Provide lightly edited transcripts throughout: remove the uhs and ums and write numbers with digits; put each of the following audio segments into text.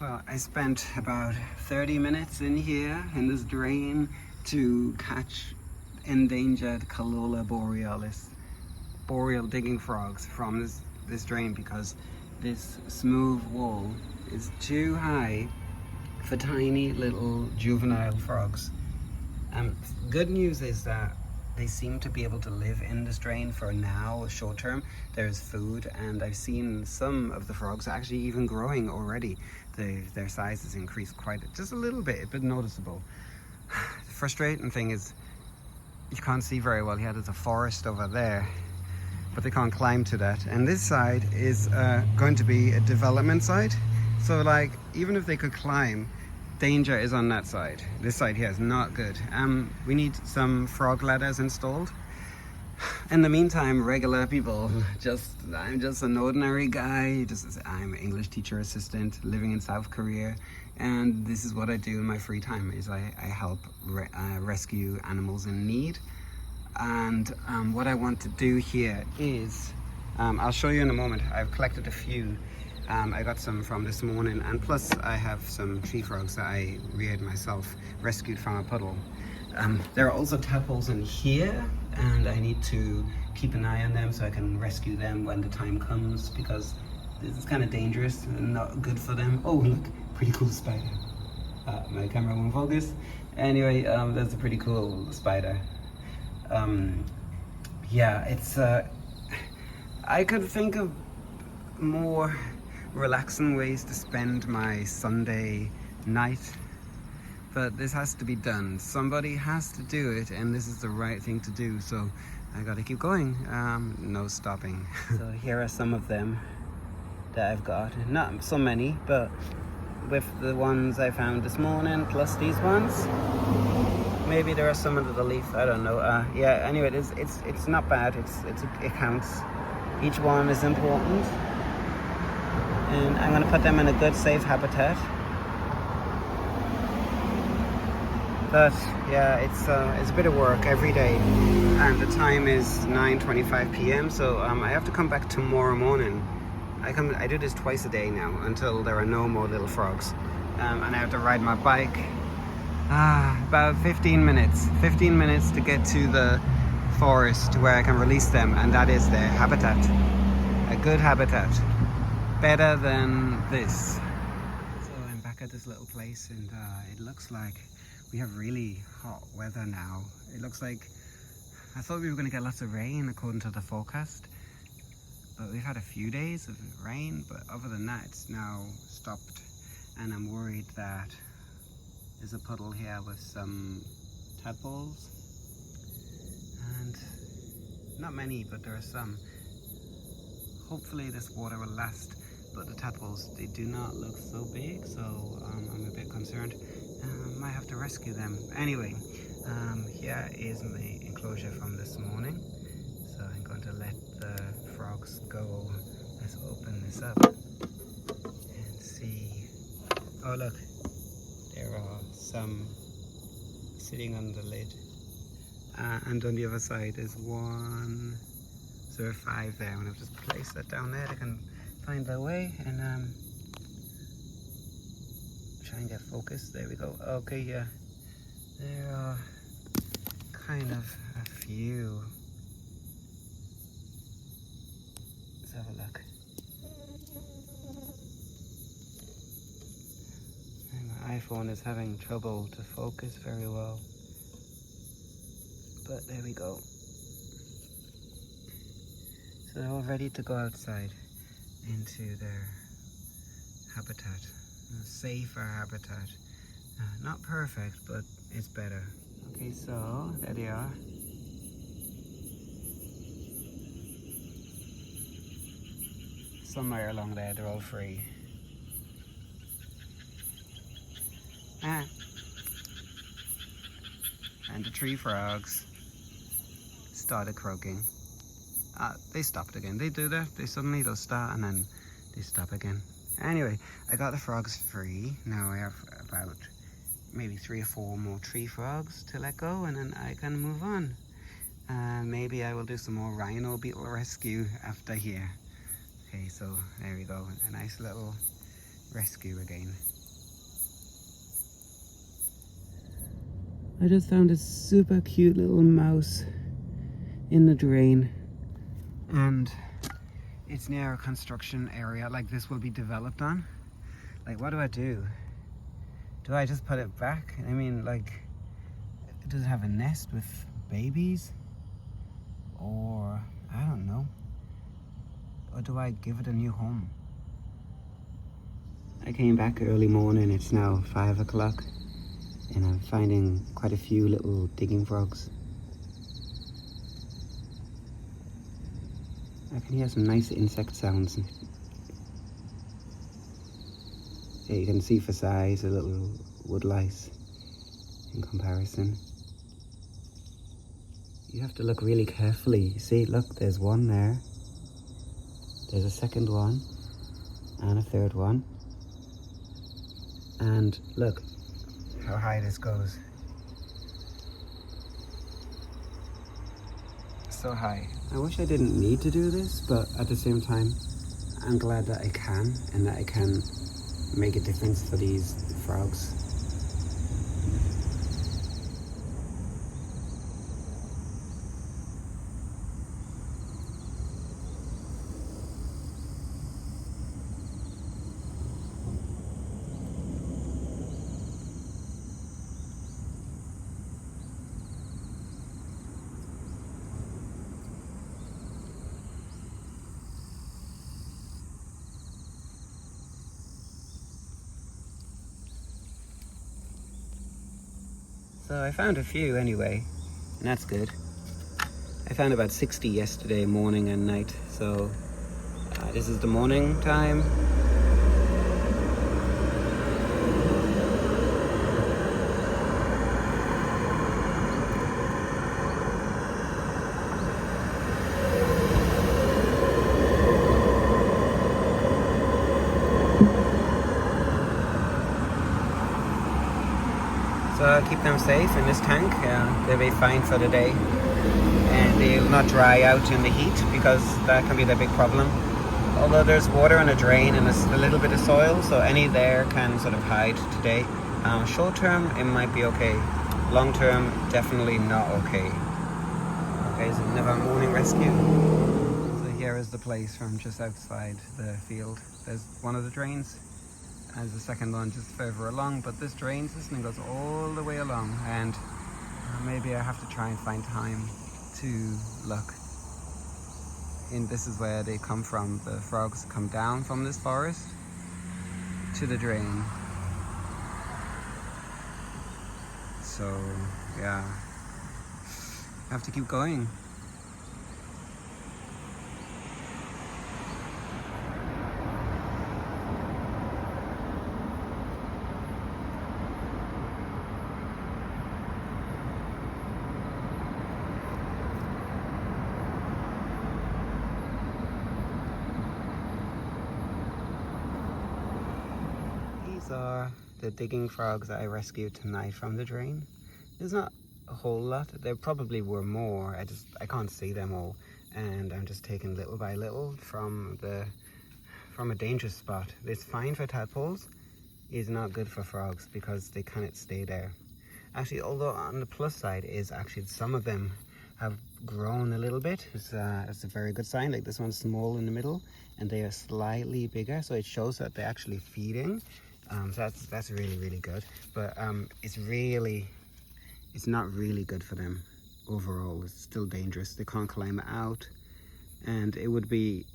Well, I spent about 30 minutes in here in this drain to catch endangered Calola borealis, boreal digging frogs from this drain because this smooth wall is too high for tiny little juvenile frogs. Good news is that they seem to be able to live in this drain for now, short term. There's food, and I've seen some of the frogs actually even growing already. Their size has increased just a little bit, but noticeable. The frustrating thing is you can't see very well. There's a forest over there, but they can't climb to that. And this side is going to be a development site. So like, even if they could climb, danger is on that side. This side here is not good. We need some frog ladders installed. In the meantime, regular people, I'm just an ordinary guy. I'm an English teacher assistant living in South Korea, and this is what I do in my free time. Is I help rescue animals in need. And what I want to do here is, I'll show you in a moment. I've collected a few. I got some from this morning, and plus I have some tree frogs that I reared myself, rescued from a puddle. There are also tadpoles in here, and I need to keep an eye on them so I can rescue them when the time comes, because this is kind of dangerous and not good for them. Oh look, pretty cool spider. My camera won't focus. Anyway, that's a pretty cool spider. Yeah, it's I could think of more relaxing ways to spend my Sunday night, but this has to be done. Somebody has to do it, and this is the right thing to do, so I gotta keep going. No stopping. So here are some of them that I've got. Not so many, but with the ones I found this morning plus these ones, maybe there are some under the leaf, I don't know. Yeah, anyway, it's not bad. It counts. Each one is important, and I'm going to put them in a good, safe habitat. But yeah, it's a bit of work every day, and the time is 9:25 p.m. So I have to come back tomorrow morning. I do this twice a day now until there are no more little frogs, and I have to ride my bike. About 15 minutes to get to the forest where I can release them, and that is their habitat. A good habitat, better than this. So I'm back at this little place, and it looks like we have really hot weather now. It looks like, I thought we were going to get lots of rain according to the forecast, but we've had a few days of rain, but other than that it's now stopped, and I'm worried that there's a puddle here with some tadpoles, and not many, but there are some. Hopefully this water will last, but the tadpoles, they do not look so big, so I'm a bit concerned. Might have to rescue them. Anyway, here is my enclosure from this morning, so I'm going to let the frogs go. Let's open this up and see. Oh look, there are some sitting on the lid, and on the other side there's one. So there are 5 there, and I've just placed that down there. They can find their way, and try and get focused. There we go. Okay, yeah, there are kind of a few. Let's have a look. And my iPhone is having trouble to focus very well, but there we go. So they're all ready to go outside into their habitat, a safer habitat. Not perfect, but it's better. Okay, so there they are. Somewhere along there, they're all free. And the tree frogs started croaking. They stopped again. They do that. They'll start and then they stop again. Anyway, I got the frogs free. Now I have about maybe 3 or 4 more tree frogs to let go, and then I can move on. Maybe I will do some more rhino beetle rescue after here. Okay, so there we go. A nice little rescue again. I just found a super cute little mouse in the drain, and it's near a construction area like this will be developed on. Like, what do I do? Do I just put it back? I mean, like, does it have a nest with babies? Or, I don't know. Or do I give it a new home? I came back early morning, it's now 5 o'clock, and I'm finding quite a few little digging frogs. I can hear some nice insect sounds. Yeah, you can see for size a little wood lice in comparison. You have to look really carefully. See, look, there's one there. There's a second one and a third one. And look how high this goes. So high. I wish I didn't need to do this, but at the same time, I'm glad that I can, and that I can make a difference for these frogs. So I found a few anyway, and that's good. I found about 60 yesterday morning and night, so this is the morning time. So keep them safe in this tank. They'll be fine for the day, and they'll not dry out in the heat, because that can be the big problem. Although there's water in a drain and a little bit of soil, so any there can sort of hide today. Short term it might be okay. Long term, definitely not okay. Okay, so never morning rescue. So here is the place from just outside the field. There's one of the drains. As the second one just further along, but this drain system goes all the way along, and maybe I have to try and find time to look. And this is where they come from. The frogs come down from this forest to the drain. So yeah, I have to keep going. These are the digging frogs that I rescued tonight from the drain. There's not a whole lot. There probably were more. I can't see them all, and I'm just taking little by little from a dangerous spot. It's fine for tadpoles. It's not good for frogs because they cannot stay there. Actually, although on the plus side is actually some of them have grown a little bit. It's a very good sign. Like this one's small in the middle, and they are slightly bigger, so it shows that they're actually feeding. So that's really, really good. But it's not really good for them overall. It's still dangerous. They can't climb out, and it wouldn't be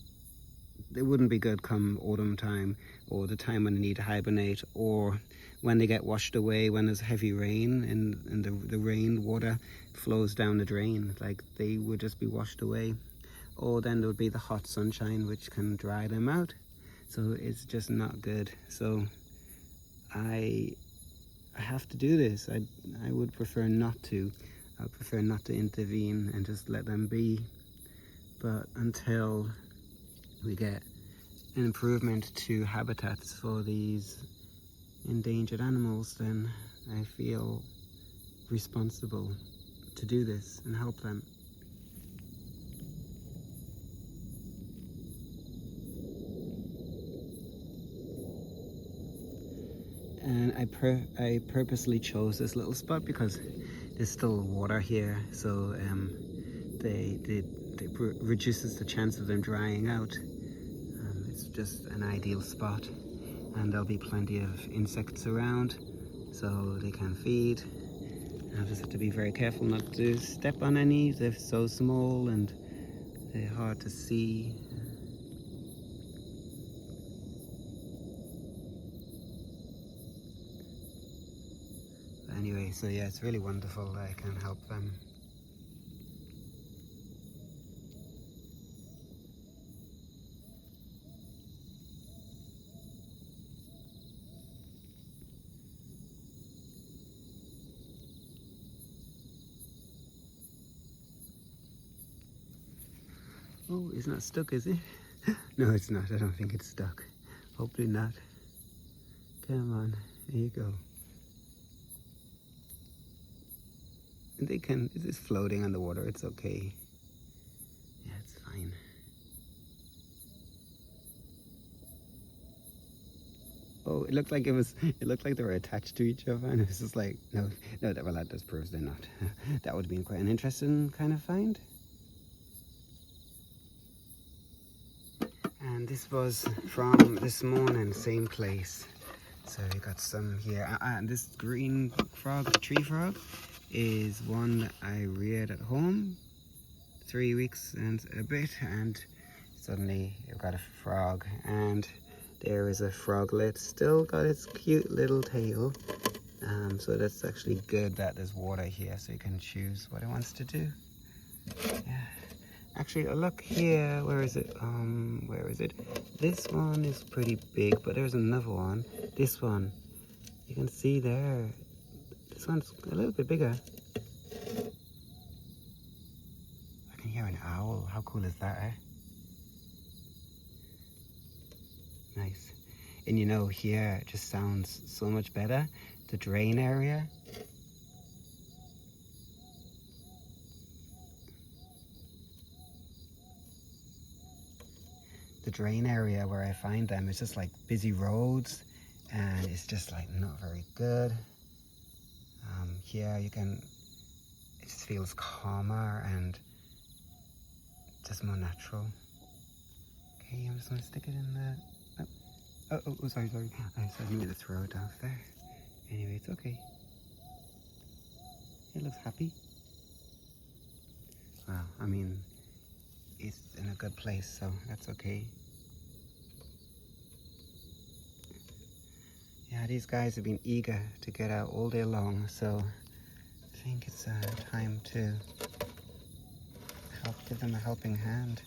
good come autumn time, or the time when they need to hibernate, or when they get washed away when there's heavy rain and the rain water flows down the drain. Like, they would just be washed away. Or then there would be the hot sunshine, which can dry them out. So it's just not good. So I have to do this. I would prefer not to. I would prefer not to intervene and just let them be. But until we get an improvement to habitats for these endangered animals, then I feel responsible to do this and help them. And I I purposely chose this little spot because there's still water here, so reduces the chance of them drying out. It's just an ideal spot, and there'll be plenty of insects around, so they can feed. I just have to be very careful not to step on any. They're so small and they're hard to see. Anyway, so yeah, it's really wonderful that I can help them. Oh, it's not stuck, is it? No, it's not. I don't think it's stuck. Hopefully not. Come on, there you go. And they can, it's just floating on the water, it's okay. Yeah, it's fine. Oh, it looked like they were attached to each other, and it's just like, no, well, that just proves they're not. That would have been quite an interesting kind of find. And this was from this morning, same place. So you got some here. And this green frog, the tree frog, is one that I reared at home 3 weeks and a bit, and suddenly you've got a frog, and there is a froglet, still got its cute little tail. So that's actually good that there's water here, so you can choose what it wants to do. Yeah. Actually, look here. Where is it? Where is it? This one is pretty big, but there's another one. This one, you can see there. This one's a little bit bigger. I can hear an owl. How cool is that, eh? Nice. And you know, here it just sounds so much better. The drain area. The drain area where I find them is just like busy roads, and it's just like not very good. Here you can, it just feels calmer and just more natural. Okay, I'm just gonna stick it in the, oh, sorry. I didn't mean to throw it off there. Anyway, it's okay. It looks happy. Well, I mean, it's in a good place, so that's okay. Yeah, these guys have been eager to get out all day long, so I think it's time to give them a helping hand.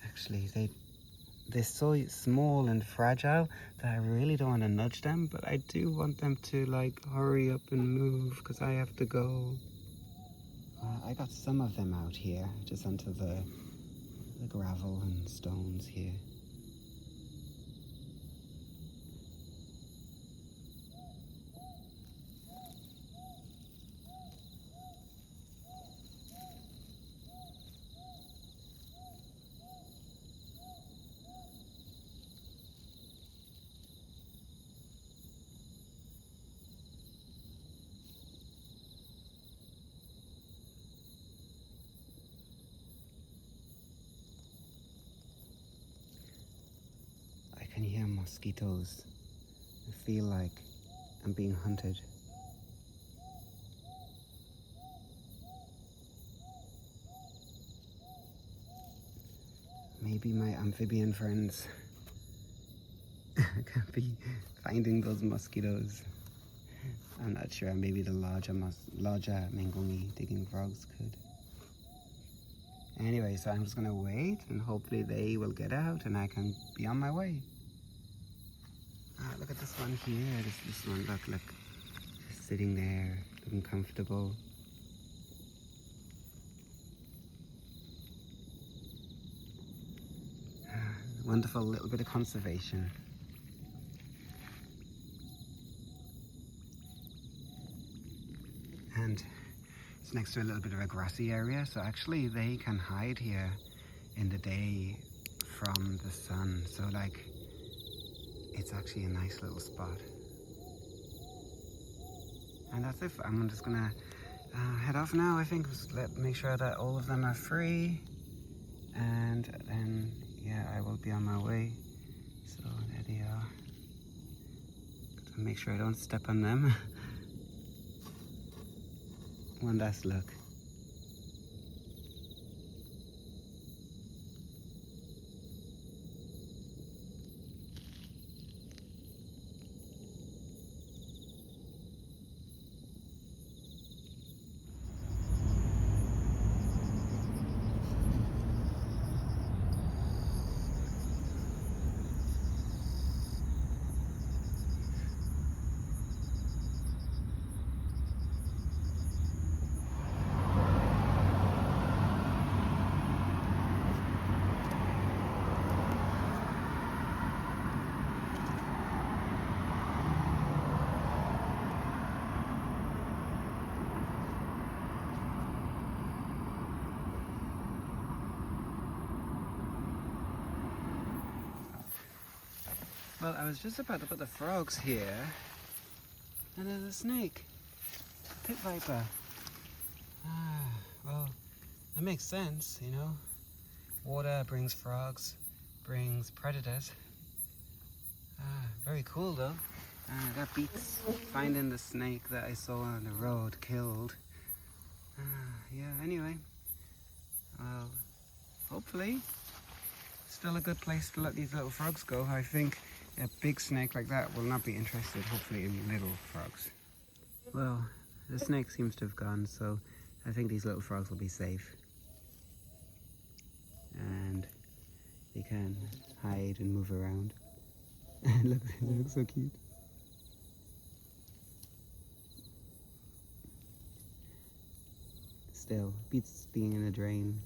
Actually, they're so small and fragile that I really don't want to nudge them, but I do want them to like hurry up and move because I have to go. I got some of them out here, just onto the gravel and stones here. I can hear mosquitoes. I feel like I'm being hunted. Maybe my amphibian friends can be finding those mosquitoes. I'm not sure. Maybe the larger Mengungi digging frogs could. Anyway, so I'm just gonna wait and hopefully they will get out and I can be on my way. Look at this one here. This one, look, just sitting there, looking comfortable. Wonderful little bit of conservation. And it's next to a little bit of a grassy area, so actually they can hide here in the day from the sun, so like it's actually a nice little spot. And that's it. I'm just gonna head off now. I think make sure that all of them are free, and then yeah, I will be on my way. So there they are. Gotta make sure I don't step on them. One last look. Well, I was just about to put the frogs here, and there's a snake, a pit viper. Well, it makes sense, you know. Water brings frogs, brings predators. Very cool though. That beats finding the snake that I saw on the road killed. Yeah, anyway. Well, hopefully, still a good place to let these little frogs go. I think a big snake like that will not be interested, hopefully, in little frogs. Well, the snake seems to have gone, so I think these little frogs will be safe. And they can hide and move around. Look, they look so cute. Still, beats being in a drain.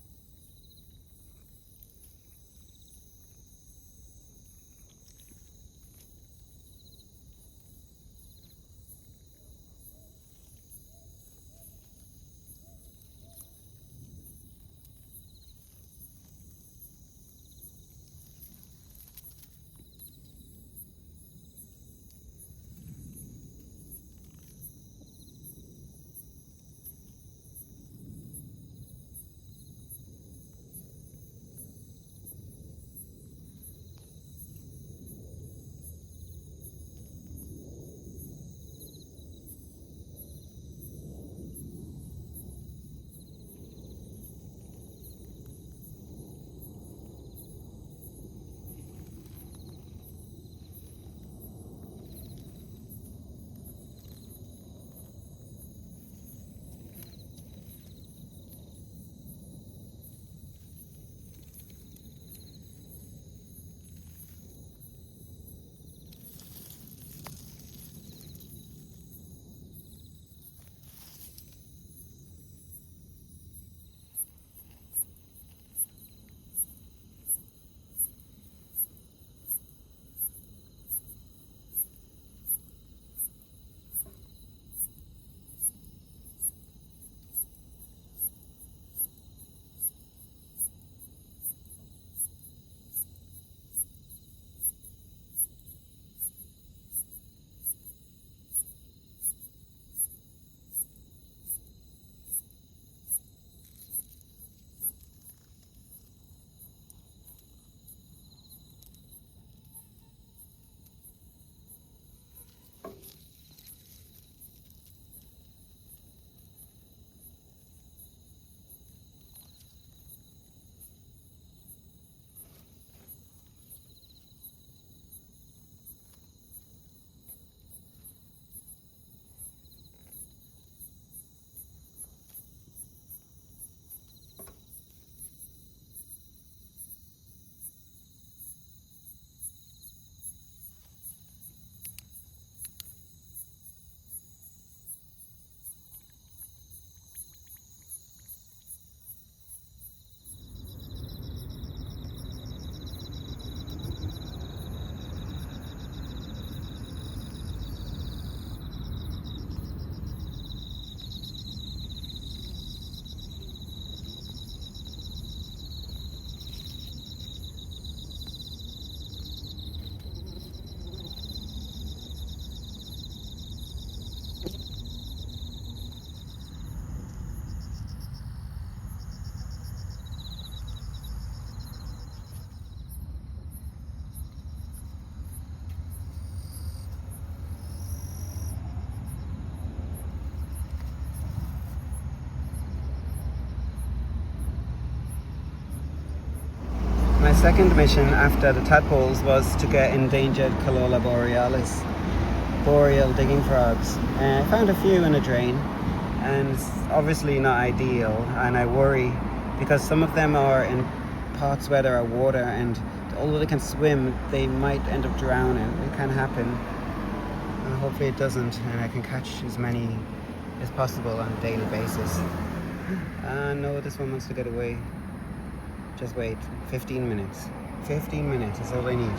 my second mission after the tadpoles was to get endangered Calola borealis, boreal digging frogs. I found a few in a drain, and it's obviously not ideal, and I worry because some of them are in pots where there are water, and although they can swim, they might end up drowning. It can happen. Hopefully it doesn't, and I can catch as many as possible on a daily basis. No, this one wants to get away. Just wait, 15 minutes. 15 minutes is all I need.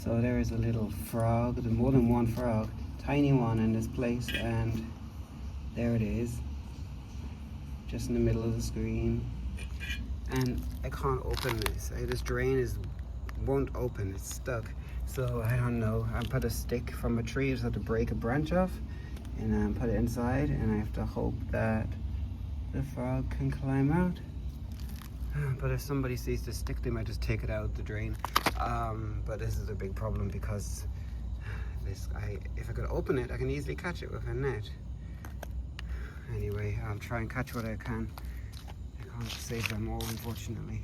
So there is a little frog, the more than one frog, tiny one in this place, and there it is, just in the middle of the screen. And I can't open this. This drain won't open, it's stuck. So I don't know, I put a stick from a tree, I just have to break a branch off and put it inside, and I have to hope that the frog can climb out. But if somebody sees the stick, they might just take it out of the drain. But this is a big problem because if I could open it, I can easily catch it with a net. Anyway, I'll try and catch what I can. I can't save them all, unfortunately.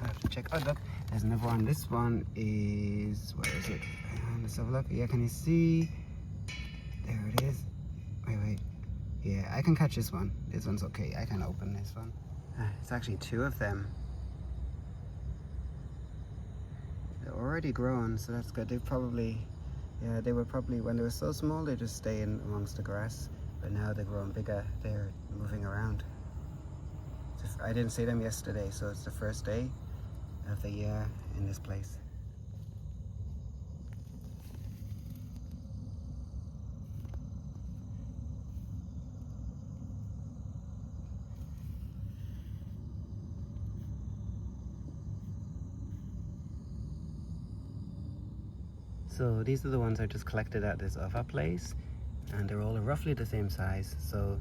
I have to check. Oh, look, there's another one. This one is, where is it? Let's have a look. Yeah, can you see? There it is. Wait. Yeah, I can catch this one. This one's okay. I can open this one. It's actually two of them. They're already grown, so that's good. They were probably, when they were so small, they just stay in amongst the grass. but now they're growing bigger. They're moving around. I didn't see them yesterday, so it's the first day of the year in this place. So these are the ones I just collected at this other place, and they're all roughly the same size, so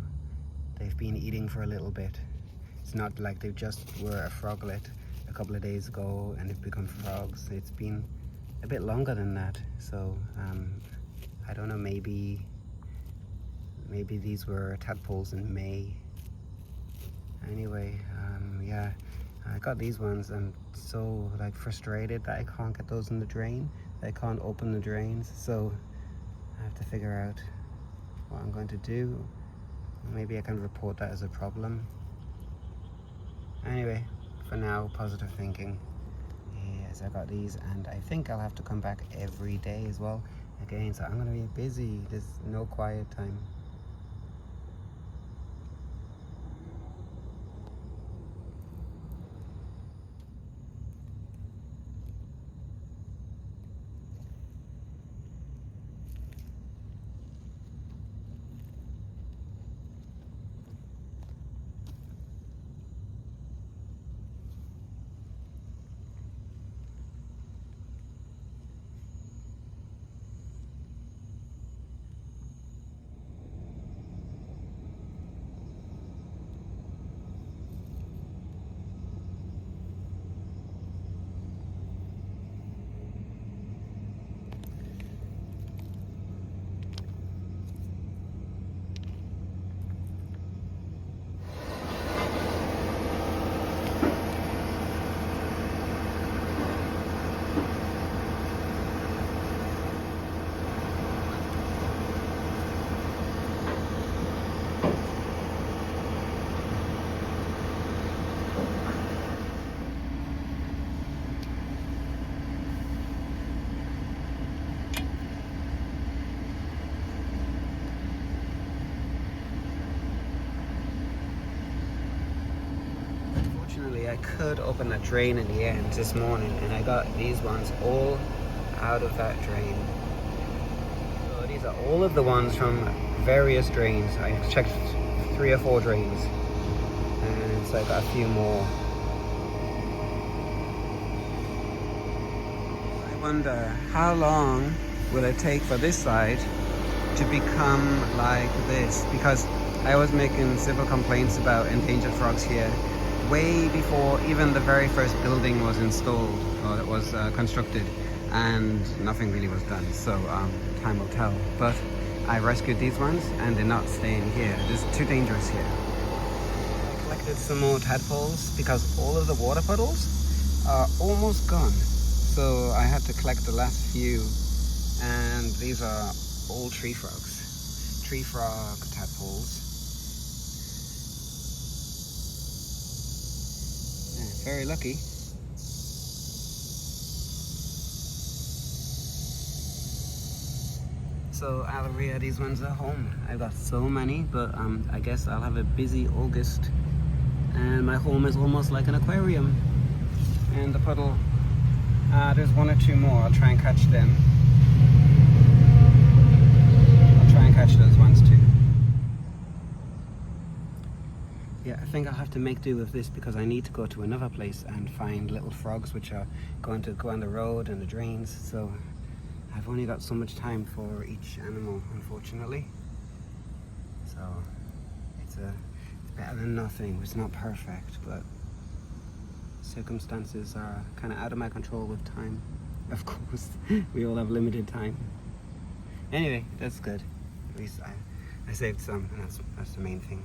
they've been eating for a little bit. It's not like they just were a froglet a couple of days ago and they've become frogs. It's been a bit longer than that, so I don't know, maybe these were tadpoles in May. Anyway, yeah, I got these ones. I'm so like frustrated that I can't get those in the drain. I can't open the drains, so I have to figure out what I'm going to do. Maybe I can report that as a problem. Anyway, for now, positive thinking. Yes, I got these, and I think I'll have to come back every day as well again, so I'm going to be busy. There's no quiet time. I could open that drain in the end this morning, and I got these ones all out of that drain. So these are all of the ones from various drains. I checked 3 or 4 drains, and so I got a few more. I wonder how long will it take for this side to become like this, because I was making civil complaints about endangered frogs here way before even the very first building was installed, or it was constructed, and nothing really was done, so time will tell. But I rescued these ones and they're not staying here. It's too dangerous here. I collected some more tadpoles because all of the water puddles are almost gone, so I had to collect the last few, and these are all tree frogs, tree frog tadpoles. Very lucky. So Alaria, these ones are home. I've got so many, but I guess I'll have a busy August, and my home is almost like an aquarium. And the puddle, there's 1 or 2 more. I'll try and catch them. I'll try and catch those ones too. Yeah, I think I'll have to make do with this because I need to go to another place and find little frogs which are going to go on the road and the drains, so I've only got so much time for each animal, unfortunately. So it's better than nothing. It's not perfect, but circumstances are kind of out of my control with time. Of course, we all have limited time. Anyway, that's good. At least I saved some, and that's the main thing.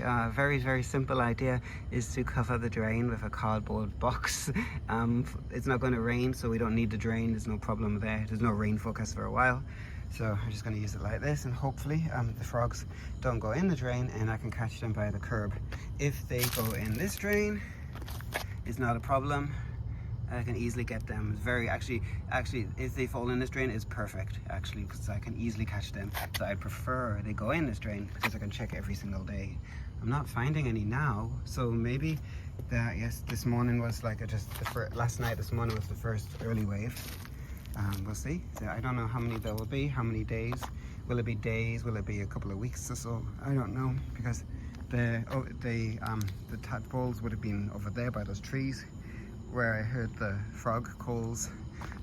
A very simple idea is to cover the drain with a cardboard box. It's not going to rain, so we don't need the drain. There's no problem there. There's no rain forecast for a while, so I'm just going to use it like this, and hopefully the frogs don't go in the drain and I can catch them by the curb. If they go in this drain, It's not a problem. I can easily get them. It's very actually if they fall in this drain, it's perfect actually, because I can easily catch them. So I'd prefer they go in this drain because I can check every single day. I'm not finding any now, so maybe that, yes, this morning was like last night. This morning was the first early wave. We'll see. So I don't know how many there will be, how many days. Will it be days? Will it be a couple of weeks or so? I don't know, because the tadpoles would have been over there by those trees where I heard the frog calls.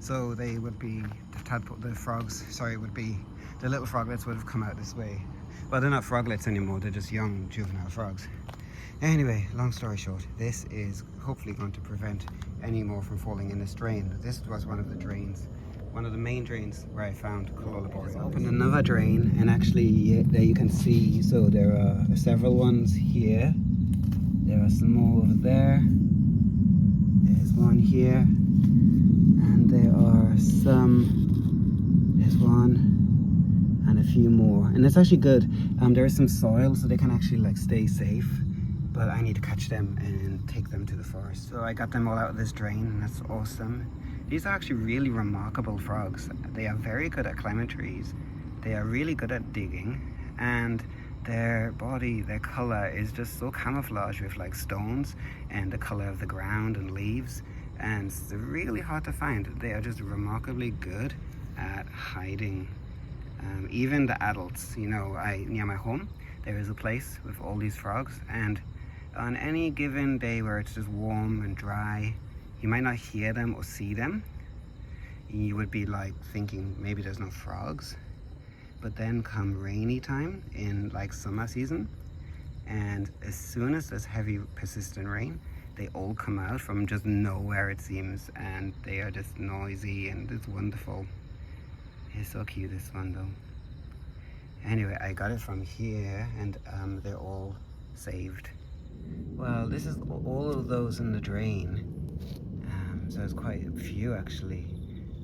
So they would be, the little froglets would have come out this way. Well, they're not froglets anymore, they're just young juvenile frogs. Anyway, long story short, this is hopefully going to prevent any more from falling in this drain. This was one of the drains, one of the main drains where I found Corolla Boreal. Opened another drain, and actually there you can see, so there are several ones here. There are some more over there. There's one here, and there's one, and a few more. And it's actually good. There is some soil, so they can actually like stay safe. But I need to catch them and take them to the forest. So I got them all out of this drain, and that's awesome. These are actually really remarkable frogs. They are very good at climbing trees. They are really good at digging, and their body, their color is just so camouflaged with like stones and the color of the ground and leaves, and it's really hard to find. They are just remarkably good at hiding. Even the adults, you know, near my home there is a place with all these frogs, and on any given day where it's just warm and dry, you might not hear them or see them. You would be like thinking maybe there's no frogs. But then come rainy time in like summer season, and as soon as there's heavy persistent rain, they all come out from just nowhere, it seems, and they are just noisy, and it's wonderful. It's so cute, this one though. Anyway, I got it from here, and they're all saved. Well, this is all of those in the drain, so it's quite a few actually.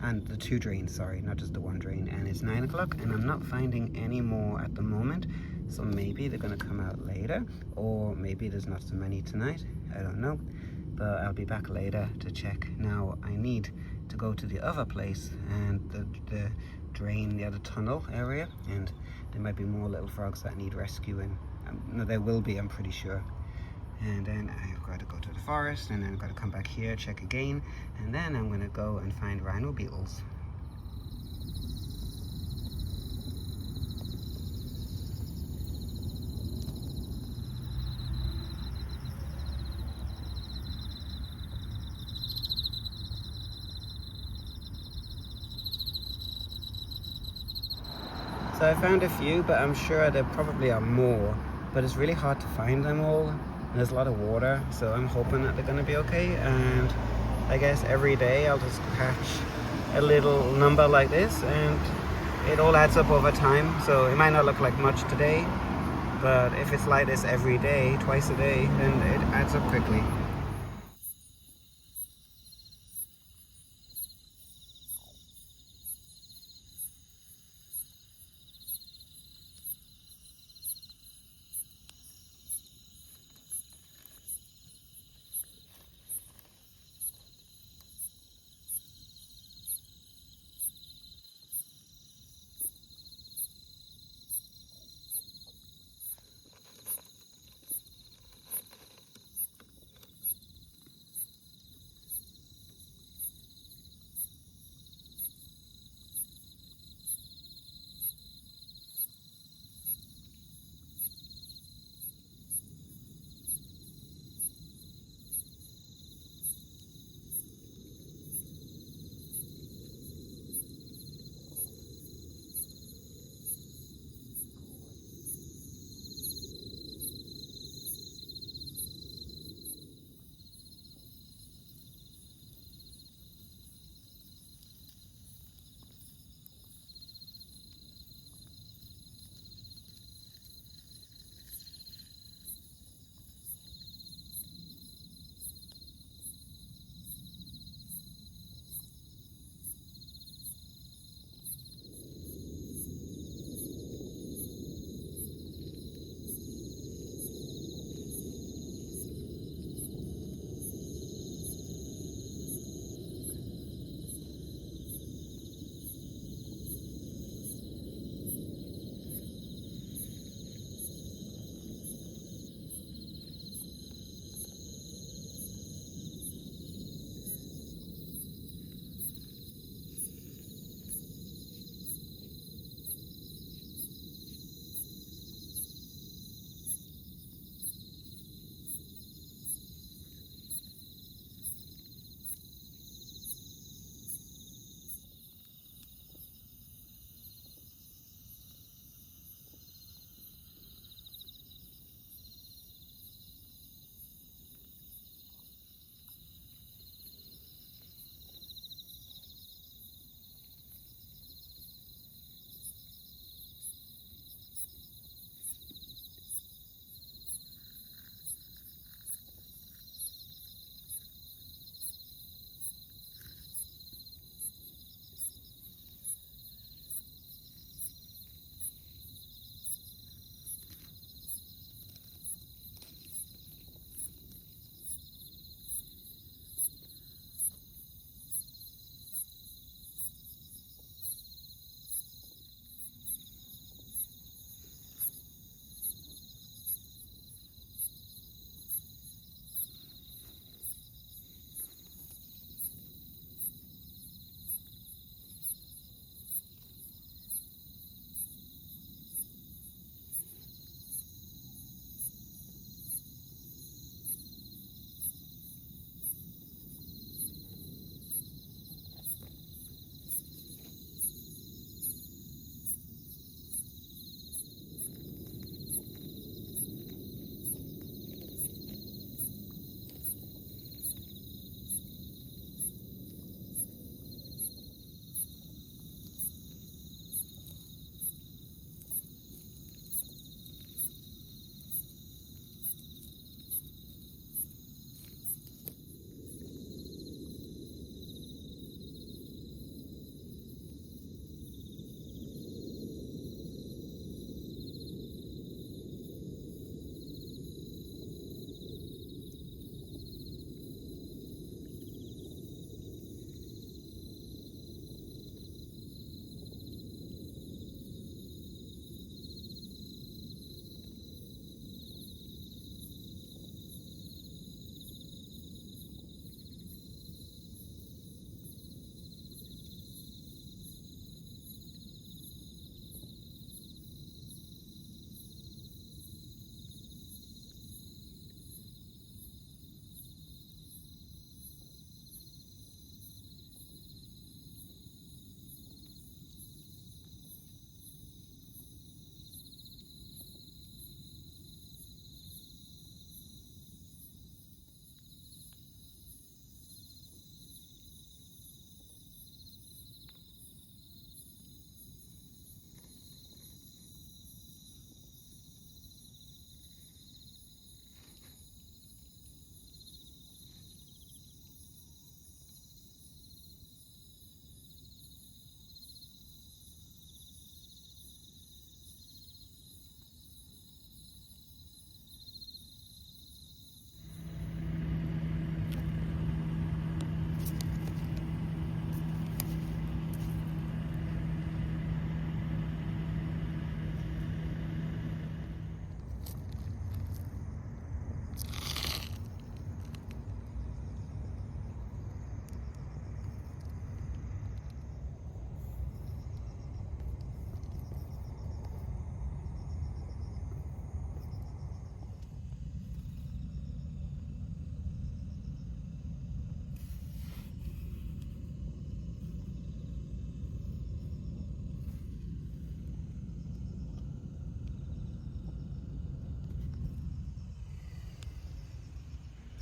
And the two drains, sorry, not just the one drain. And it's 9 o'clock, and I'm not finding any more at the moment. So maybe they're gonna come out later, or maybe there's not so many tonight. I don't know, but I'll be back later to check. Now I need to go to the other place, and the drain, the other tunnel area, and there might be more little frogs that need rescuing. No, there will be, I'm pretty sure. And then I've got to go to the forest, and then I've got to come back here, check again, and then I'm going to go and find rhino beetles. So I found a few, but I'm sure there probably are more, but it's really hard to find them all. There's a lot of water, so I'm hoping that they're going to be okay. And I guess every day I'll just catch a little number like this, and it all adds up over time. So it might not look like much today, but if it's like this every day, twice a day, then it adds up quickly.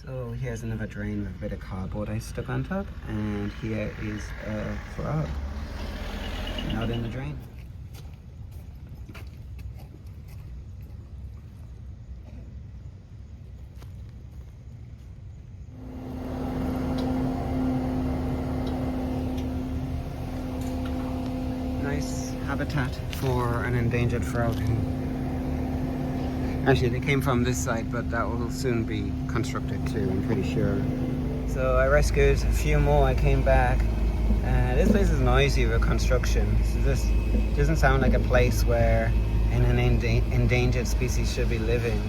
So here's another drain with a bit of cardboard I stuck on top, and here is a frog, not in the drain. Nice habitat for an endangered frog. Actually, they came from this side, but that will soon be constructed too, I'm pretty sure. So I rescued a few more, I came back. This place is noisy with construction. So this doesn't sound like a place where an endangered species should be living.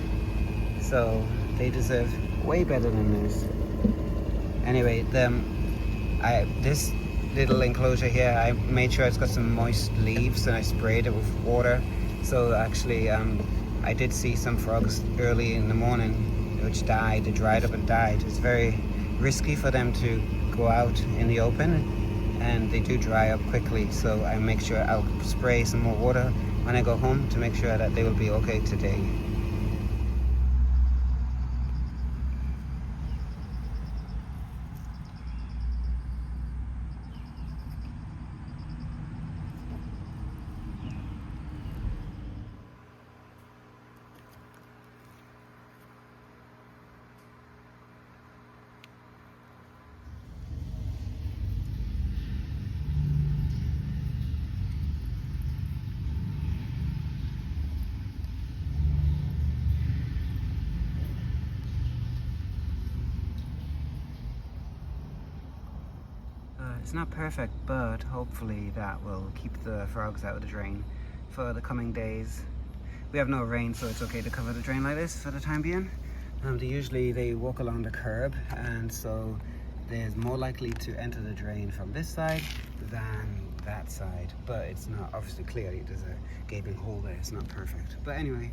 So they deserve way better than this. Anyway, this little enclosure here, I made sure it's got some moist leaves and I sprayed it with water. So actually, I did see some frogs early in the morning which died. They dried up and died. It's very risky for them to go out in the open, and they do dry up quickly. So I make sure I'll spray some more water when I go home to make sure that they will be okay today. It's not perfect, but hopefully that will keep the frogs out of the drain for the coming days. We have no rain, so it's okay to cover the drain like this for the time being. They walk along the curb, and so there's more likely to enter the drain from this side than that side. But it's not, obviously clearly there's a gaping hole there, it's not perfect. But anyway,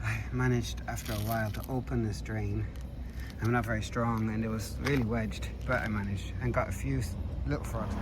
I managed after a while to open this drain. I'm not very strong and it was really wedged, but I managed and got a few little frogs.